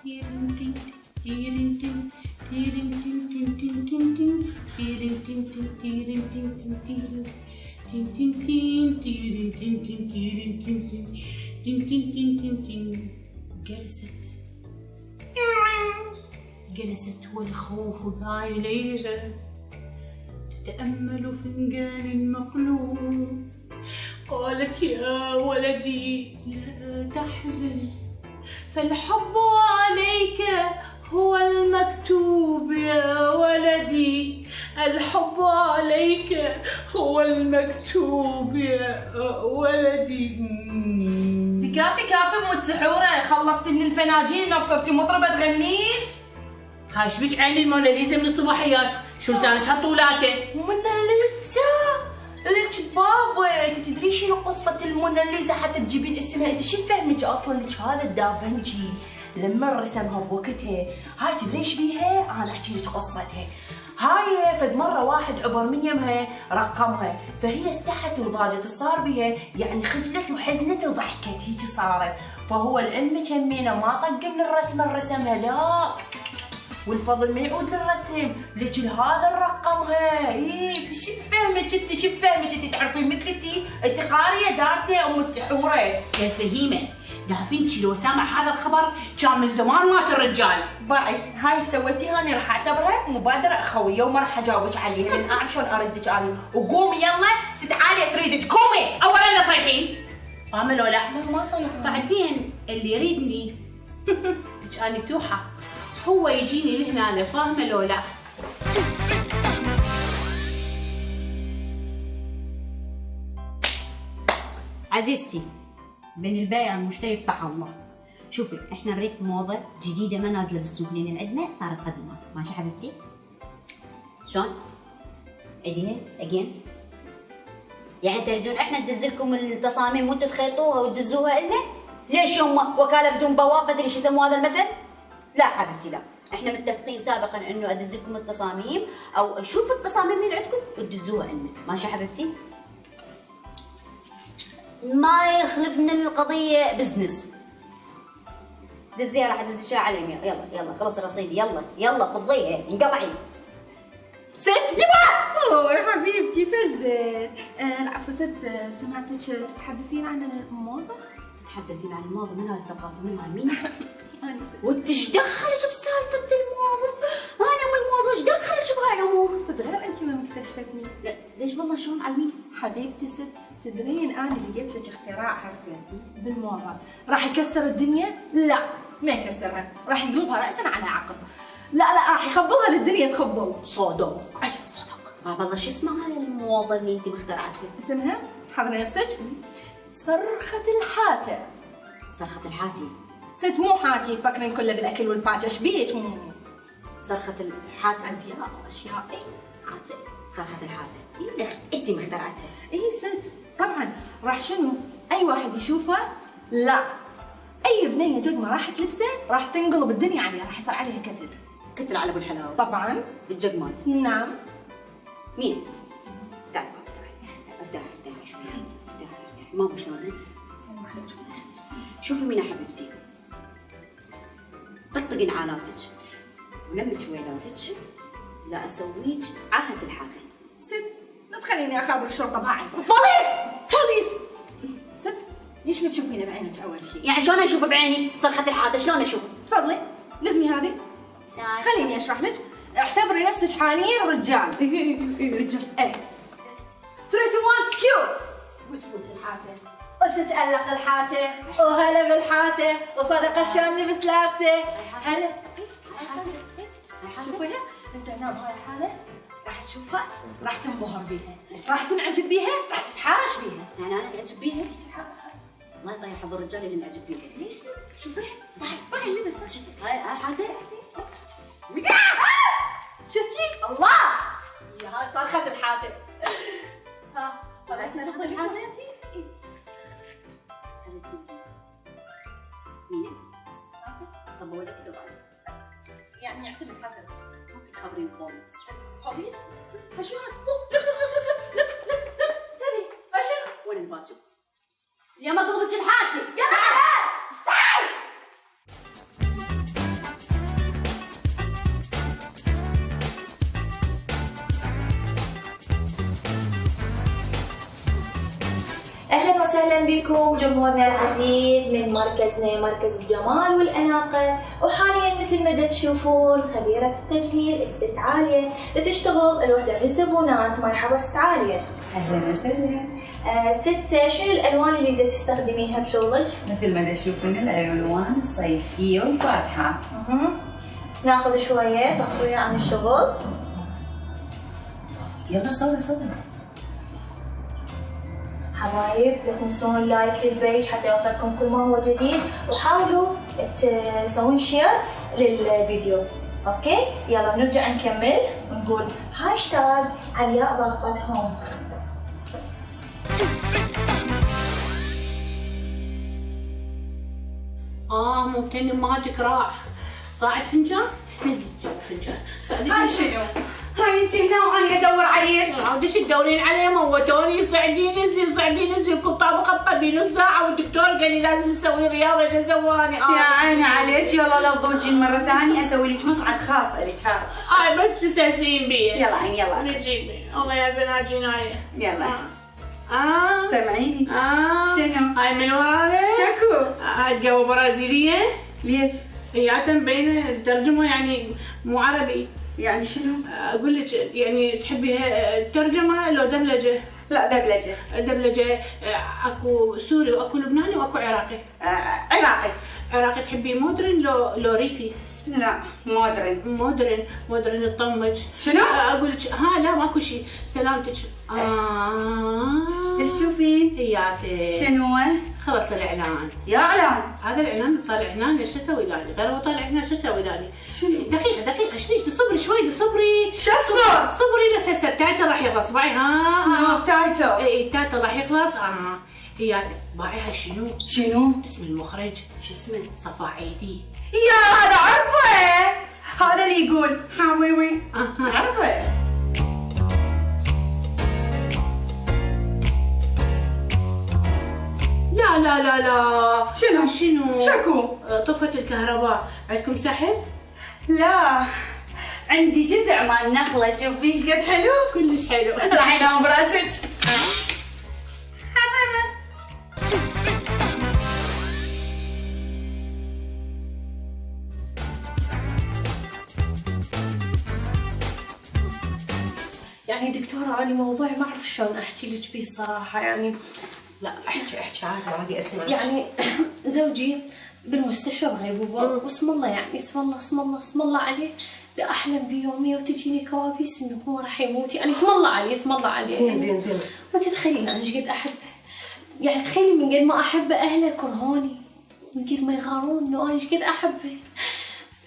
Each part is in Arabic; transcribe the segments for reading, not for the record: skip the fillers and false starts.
جلست والخوف عينيها تتأمل فنجان مقلوب. قالت يا ولدي لا تحزن، فالحب عليك هو المكتوب يا ولدي، الحب عليك هو المكتوب يا ولدي. كافي ام السحوره، خلصتي من الفناجين وصرتي مطربه تغنين؟ هاي ايش بيك عيني الموناليزا من الصباحيات؟ شو لسانك هالطولاته؟ موناليزا لك بابا، انت تدري شنو قصه الموناليزا حتى تجيبين اسمها؟ انت شو فهمك اصلا لك هذا دافنشي لما رسمها بوقتها؟ هاي تدري ايش بيها؟ انا احكي لك قصتها. هاي فد مره واحد عبر من يمها رقمها، فهي استحت وضاجت، صار بيها يعني خجلت وحزنت وضحكت، هيك صارت. فهو العلم كمينه ما طق من الرسمه اللي رسمها، لا والفضل ما يعود للرسم، لك هذا الرقمها. انت شو بفهمك؟ انت شو بفهمك؟ انت تعرفين مثلتي، انت قاريه دارسه ام السحوره. يا فهيمه دافنشي لو سامع هذا الخبر كان من زمان مات الرجال. باعي هاي سويتيها، انا راح اعتبرها مبادره اخويه وما راح اجاوبك عليها لان اعرف شلون اردك انا. وقومي يلا، ست عاليه تريدك، قومي. اولا صيحين فاهمه لو لا؟ لا ما صيحت. بعدين اللي يريدني انا مفتوحه، هو يجيني لهنا، فاهمه لو لا؟ عزيزتي، بين البائع والمشتري يفتح الله. شوفي احنا نريد موضه جديده ما نازله بالسوق لان عندنا صارت قديمات، ماشي حبيبتي؟ شلون؟ عيديها اجين؟ يعني تريدون احنا ندز لكم التصاميم وانتم تخيطوها وتدزوها لنا؟ ليش يما وكاله بدون بواب؟ ما ادري ايش يسموا هذا المثل؟ لا حبيبتي لا، احنا متفقين سابقا انه ادز لكم التصاميم او اشوف التصاميم اللي عندكم وتدزوها لنا، ماشي حبيبتي؟ ما يخلفنا القضية بزنس. دزيها راح ادزها على اليمين، يلا يلا خلص رصيدي، يلا يلا فضيها انقطعي. ست يبا اوه يا حبيبتي فزت. العفو ست، سمعتك تتحدثين عن الموضة؟ تتحدثين عن الموضة؟ من هالثقافة؟ من عن مين؟ أنا ست. وانت ايش دخلك بسالفة الموضة؟ أنا والموضة ايش دخلك بهالأمور؟ صدق غير أنت ما مكتشفتني. لا ليش والله شلون على مين؟ حبيبتي ست، تدرين أنا لقيت لك اختراع هسه بالموضة راح يكسر الدنيا؟ لا ما يكسرها، راح يقلبها رأسا على عقب. لا لا راح يخبلها للدنيا تخبل. صدق. أي صدق. والله شو اسمها هاي الموضة اللي انت مخترعتها؟ اسمها حضري نفسك صرخة الحاتة. صرخة الحاتي. ست مو حاتي تفكرين كله بالاكل والباجة، ايش بيك؟ صرخة الحاتة. اشياء اي حاتة. صرخة الحاتة انت مخترعتها. اي ست طبعا. راح شنو؟ اي واحد يشوفها لا اي بنيه قد ما راح تلبسه راح تنقلب الدنيا عليها، راح يصير عليها كتل. كتل على ابو الحلاوه طبعا بالجقمات. نعم. مين؟ تعالي ارتاحي شوي، ارتاحي ما بو شلون. شوفي مين حبيبتي، طقطقي نعالاتك ولمي شويلاتك، لا اسويك عاهة الحاتة. ست لا تخليني اخابر الشرطه بعين. بوليس. ست ليش ما تشوفينه بعينك اول شيء؟ يعني شلون اشوف بعيني صرخة الحاتة؟ شلون اشوف؟ تفضلي لزمي هذه. خليني اشرح لك. اعتبري نفسك حاليا رجال. رجال. ايه 3 2 1 كيو. وتفوت الحاتة وتتألق الحاتة وهلا بالحاتة وصدق شلون لبس لابسه. هلا شوفيها انت نام هاي الحالة راح تشوفها راح تنبهر بيها، راح تنعجب بيها، راح تتحاش بيها. يعني انا انعجب بيها؟ ما يطيح حظ الرجال اللي انعجب بيها. ليش شوفيها باين لبس. شو اسمها هاي حاتة؟ شفتي؟ الله يا هاي صرخة الحاتة. ها طلعت صرخة الحاتة. مين؟ صبوا لك كذا بعد. يعني يعتمد حسب. ممكن تخبرين البوليس. بوليس؟ شو هاد؟ لك تبي اشنو؟ وين الباجو؟ اليوم اضربك الحاتي. يلا تعال. وسهلا بكم جمهورنا العزيز من مركزنا مركز الجمال والأناقة. وحاليا مثل ما تشوفون خبيرة التجميل الست عالية تشتغل الوحدة من الزبونات. مرحبا ست عالية. اهلا وسهلا. ست، شنو الألوان اللي بدك تستخدميها بشغلك؟ مثل ما تشوفون الالوان صيفيه وفاتحه. ناخذ شوية تصوير عن الشغل. يلا صور. حبايب لا تنسون لايك للبيج حتى يوصلكم كل ما هو جديد، وحاولوا تسوون شير للفيديو. اوكي يلا نرجع نكمل ونقول هاشتاج علياء ضغطت هوم. ممكن اماتك راح صاعد فنجان، نزلي جيب فنجان. هاي شنو؟ هاي انت هنا وانا ادور عليك. ليش تدورين علي؟ موتوني. صعدي نزلي كنت طابقه قبل نص ساعه والدكتور قال لي لازم تسوي رياضه. ايش اسواني؟ يا عيني عليك. يلا لا تضوجين مره ثانيه اسوي لك مصعد خاص لك هاك. بس تستانسين بي. يلا عيني يلا. نجيبي الله يا بنات جنايه. يلا. سمعيني. شنو؟ هاي من ورانا شكو. هاي قهوه برازيليه. ليش؟ هي مبينه الترجمه يعني مو عربي. يعني شنو؟ اقول لك يعني تحبيها ترجمه لو دبلجه؟ لا دبلجه. اكو سوري واكو لبناني واكو عراقي. عراقي تحبي مودرن لو ريفي؟ لا مودرن تطمج. شنو؟ اقول لك لا ماكو شيء. سلامتك. ايش تشوفين؟ هياتي شنو؟ خلص الاعلان. يا اعلان. هذا الاعلان اللي طالع هنا شو اسوي لاني؟ غير هو طالع هنا شو اسوي لاني؟ شنو؟ دقيقه ايش بيك؟ تصبري شوي صبري. شو اصبر؟ صبري بس هسه التايتل راح يخلص. باعي تايتل. اي التايتل راح يخلص. هي باعيها شنو؟ اسم المخرج شو اسمه؟ صفاء عيدي. يا هذا عرفه. هذا اللي يقول حبيبي. عرفه. لا شنو؟ شكو. طفت الكهرباء. عندكم سحب؟ لا عندي جذع مال نخله. شوفي ايش قد حلو. كلش حلو. راح ينام براسك. يعني دكتورة أنا موضوع ما أعرف شلون أحكي لك بيه الصراحة. يعني لا احكي عادي اسمع. يعني زوجي بالمستشفى بغيبوبة، واسم الله يعني اسم الله عليه. لا أحلم بيومي وتجيني كوابيس إنه هو راح يموت. يعني اسم الله عليه. زين. ما تتخيلين أنا ايش قد أحبه. يعني تخيلي من قد ما أحبه أهله كرهوني، من قد ما يغارون إنه أنا ايش قد أحبه.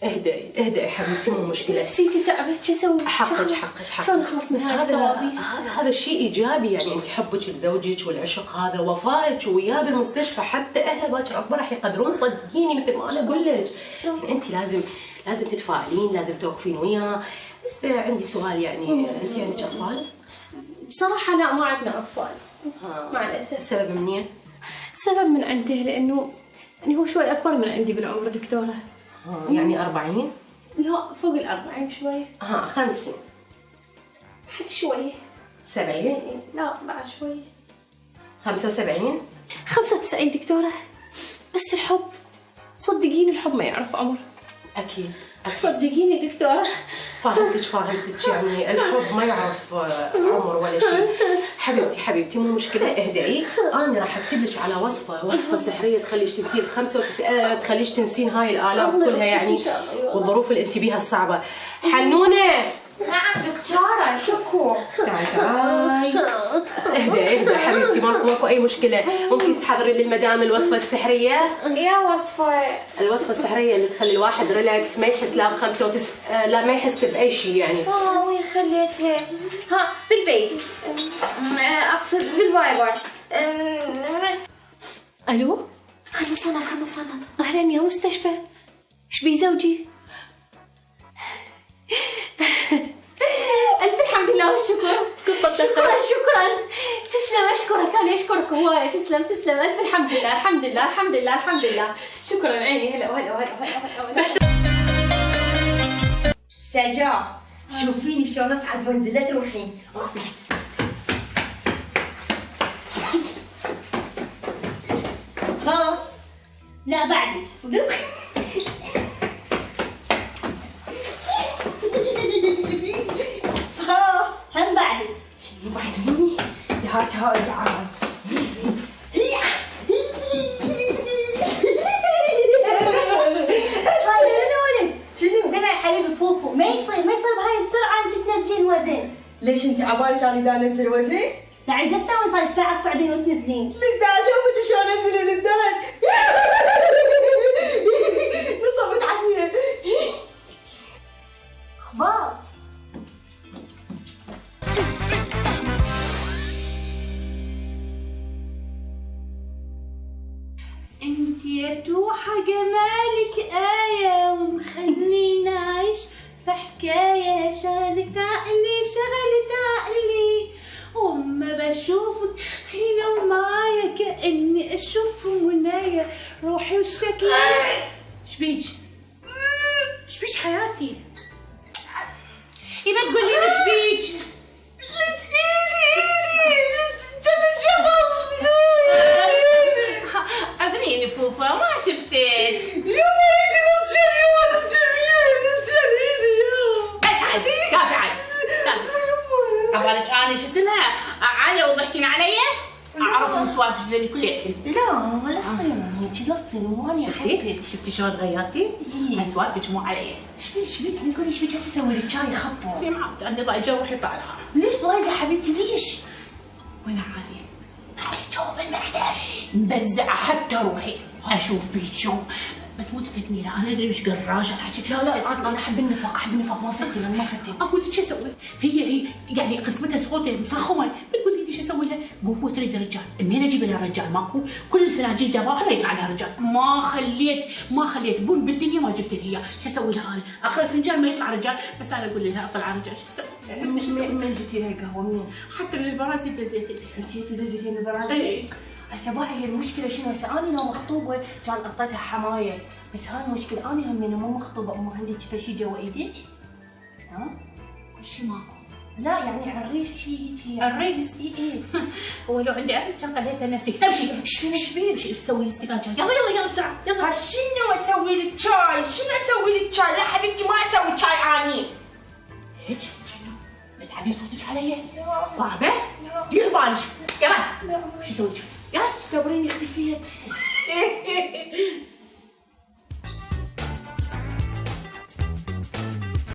اهدئي حبيبتي مو مشكله. نفسيتي تعبت. شو اسوي؟ حقك. شلون اخلص من هذه الكوابيس؟ هذا شيء ايجابي. يعني انت حبك لزوجك والعشق هذا وفائك وياه بالمستشفى، حتى اهله باكر اكبر راح يقدرون. صدقيني مثل ما انا اقول لك. يعني انت لازم تتفائلين، لازم توقفين وياه. بس عندي سؤال، يعني انت عندك اطفال؟ بصراحه لا ما عندنا اطفال. مع الاسف. السبب منين؟ السبب من عنده، لانه يعني هو شوي اكبر من عندي بالعمر دكتوره. يعني 40؟ لا فوق ال40 شوي. 50؟ حد شوي. 70؟ لا بعد شوي. 75؟ 95 دكتورة. بس الحب، صدقيني الحب ما يعرف عمر. أكيد. صدقيني دكتورة. فهمتك. يعني الحب ما يعرف عمر ولا شيء. حبيبتي مو مشكلة. اهدئي. أنا راح أكتب لك على وصفة سحرية تخليش تنسين 95، تخليش تنسين هاي الآلام كلها يعني والظروف اللي أنت بيها الصعبة. حنونة. نعم دكتورة. شكو. تعالي. اهدئي حبيبتي. ماكو أي مشكلة. ممكن تحضري للمدام الوصفة السحرية؟ يا وصفة. الوصفة السحرية اللي تخلي الواحد ريلاكس، ما يحس لا لا ما يحس بأي شيء يعني. وين خليتها؟ بالبيت. أقصد بالفايبر. ألو؟ خلنا صنط. أهلا يا مستشفى. إيش بي زوجي؟ ألف الحمد لله والشكر. شكرا. تسلم. أشكرك. أنا أشكرك هواية. تسلم. ألف الحمد لله. شكرا عيني. هلا. سجاع شوفيني شلون اصعد وانزل. لا تروحين. لا بعدك. صدق؟ هم بعدك. شنو بعدني؟ هاك هاي تعال. شنو ولد؟ شنو؟ زرع حليب فوفو، ما يصير بهاي السرعة انت تنزلين وزن. ليش انت عبالك انا دا انزل وزن؟ تعال قد تسوي هاي الساعة تصعدين وتنزلين؟ ليش دا اشوفك شلون انزل من الدرج؟ نصبت عليها. اخبار. انت يا توحة جمالك آية ومخليني عايش في حكاية شغلت عقلي وما بشوفك هنا ومعايا كأني أشوف منايا روحي وشكلي. شبيك حياتي؟ يبقى تقولي لي شبيك؟ اعذريني فوفا ما شفتك. يما ايدي لا تشري بس عاد كافي عبالك اني شو اسمها عانى وضحكين علي؟ اعرف من سوالفك ذولي كليتهن. لا تصير هيك لا تصير وانا احبك. شفتي شلون تغيرتي؟ من سوالفك مو علي. شبيك نقول ايش بيك هسه اسوي لك شاي خبر. يا معود اني ضايجه وروحي طالعه. ليش ضايجه حبيبتي ليش؟ وين علي؟ علي جوا بالمكتب مبزعه حتى روحي اشوف بيك شلون بس مو تفتني. لا انا ادري وش قراشه تحكي. لا انا احب النفاق ما فتي. اقول لك شو اسوي؟ هي يعني قسمتها صوتها مسخمه بتقول لي شو اسوي لها؟ قوه تريد رجال، منين اجيب لها رجال؟ ماكو، كل الفناجين دباها ما يطلع لها رجال، ما خليت بن بالدنيا ما جبت لها اياه، شو اسوي لها انا؟ اخر الفنجان ما يطلع رجال، بس انا اقول لها اطلع رجال شو اسوي؟ من جبتي لها قهوه منين؟ حتى من البرازيل دزيت لها. انت دزيتي من البرازيل؟ اي هسه باعي هي المشكله شنو؟ هسه انا لو مخطوبه كان اعطيتها حمايه، بس هاي المشكله انا هم مو مخطوبه وما عندي شي جوا ايدك. ها؟ شو ماكو؟ لا يعني عريس شي هيك. الريس اي هو لو عندي عريس كان خليتها نفسي. امشي شنو بيك؟ شو تسوي لي استقال شاي؟ يلا بسرعه يلا. شنو اسوي لك شاي؟ لا حبيبتي ما اسوي شاي اني. هيك شنو؟ لا تعبين صوتك علي. فاهمه؟ دير بالك يلا. شو اسوي لك؟ يلا دبريني اختفيت.